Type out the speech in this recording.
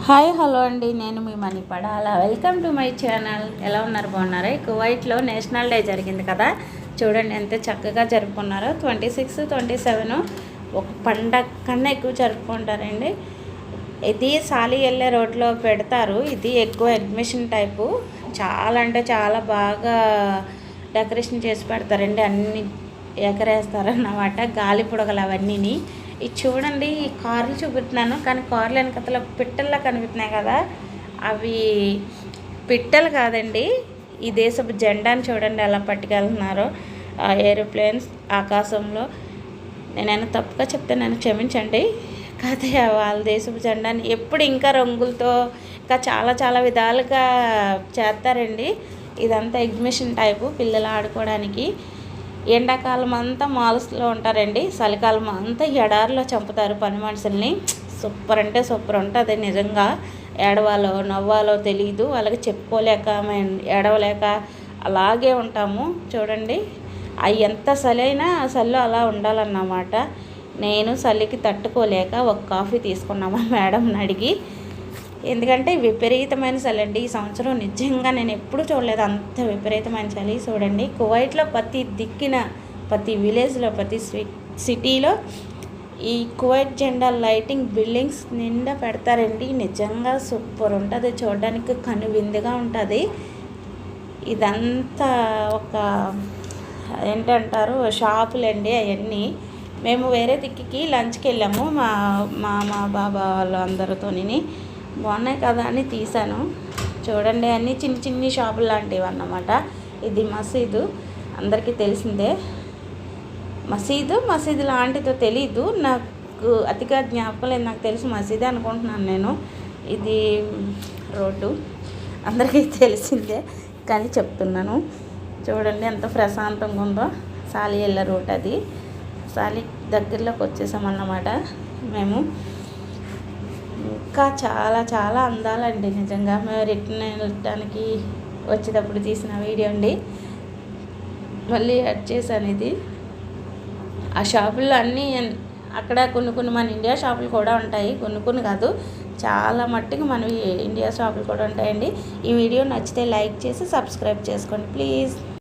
Hi hello అండి, నేను మీ మణిపడాల. Welcome to my channel. ఎలా ఉన్నారు, బాగున్నారా? కువైట్లో నేషనల్ డే జరిగింది కదా, చూడండి ఎంత చక్కగా జరుపుకున్నారో. 26, 27 ఒక పండగ కన్నా ఎక్కువ జరుపుకుంటారండి. ఇది సాలి వెళ్ళే రోడ్లో పెడతారు. ఇది ఎక్కువ అడ్మిషన్ టైపు, చాలా అంటే చాలా బాగా డెకరేషన్ చేసి పెడతారండి. అన్నీ ఎగరేస్తారన్నమాట, గాలి పొడగలు అవన్నీని. ఇది చూడండి, ఈ కార్లు చూపిస్తున్నాను కానీ కార్లు వెనకతల పిట్టల్లా కనిపిస్తున్నాయి కదా, అవి పిట్టలు కాదండి, ఈ దేశపు జెండాని చూడండి ఎలా పట్టుకెళ్తున్నారో. ఏరోప్లేన్స్ ఆకాశంలో. నేనైనా తప్పుగా చెప్తే నన్ను క్షమించండి. కాకపోతే వాళ్ళ దేశపు జెండాని ఎప్పుడు ఇంకా రంగులతో ఇంకా చాలా చాలా విధాలుగా చేస్తారండి. ఇదంతా ఎగ్జిబిషన్ టైపు, పిల్లలు ఆడుకోవడానికి. ఎండాకాలం అంతా మాల్స్లో ఉంటారండి, చలికాలం అంతా ఎడారిలో చంపుతారు పని మనుషుల్ని. సూపర్ అంటే సూపర్ ఉంటుంది నిజంగా. ఏడవాలో నవ్వాలో తెలియదు వాళ్ళకి, చెప్పుకోలేక మేము ఏడవలేక అలాగే ఉంటాము. చూడండి, అవి ఎంత చలి అయినా చలిలో అలా ఉండాలన్నమాట. నేను చలికి తట్టుకోలేక ఒక కాఫీ తీసుకున్నామా మేడంని అడిగి, ఎందుకంటే విపరీతమైన చలి అండి ఈ సంవత్సరం. నిజంగా నేను ఎప్పుడు చూడలేదు అంత విపరీతమైన చలి. చూడండి, కువైట్లో ప్రతి దిక్కిన, ప్రతి విలేజ్లో, ప్రతి సిటీలో ఈ కువైట్ జెండా లైటింగ్ బిల్డింగ్స్ నిండా పెడతారండి. నిజంగా సూపర్ ఉంటుంది, చూడడానికి కనువిందుగా ఉంటుంది. ఇదంతా ఒక ఏంటంటారు షాపులండి అవన్నీ. మేము వేరే దిక్కుకి లంచ్కి వెళ్ళాము మా బాబా వాళ్ళు అందరితోని. బాగున్నాయి కదా అని తీసాను. చూడండి, అన్నీ చిన్ని చిన్ని షాపులు లాంటివి అన్నమాట. ఇది మసీదు, అందరికీ తెలిసిందే. మసీదు లాంటిదో తెలీదు నాకు, అతిగా జ్ఞాపకం లేదు. నాకు తెలిసి మసీదే అనుకుంటున్నాను నేను. ఇది రోడ్డు అందరికీ తెలిసిందే కానీ చెప్తున్నాను. చూడండి ఎంత ప్రశాంతంగా ఉందో. సాలి వెళ్ళే రోడ్ అది. సాలి దగ్గరలోకి వచ్చేసామన్నమాట మేము. ఇంకా చాలా చాలా అందాలండి నిజంగా. మేము రిటర్న్ వెళ్ళడానికి వచ్చేటప్పుడు తీసిన వీడియో అండి, మళ్ళీ యాడ్ చేశాను ఇది. ఆ షాపుల్లో అన్నీ అక్కడ కొన్ని మన ఇండియా షాపులు కూడా ఉంటాయి, కొన్ని కాదు, చాలా మట్టుకు మనవి ఇండియా షాపులు కూడా ఉంటాయండి. ఈ వీడియో నచ్చితే లైక్ చేసి సబ్స్క్రైబ్ చేసుకోండి ప్లీజ్.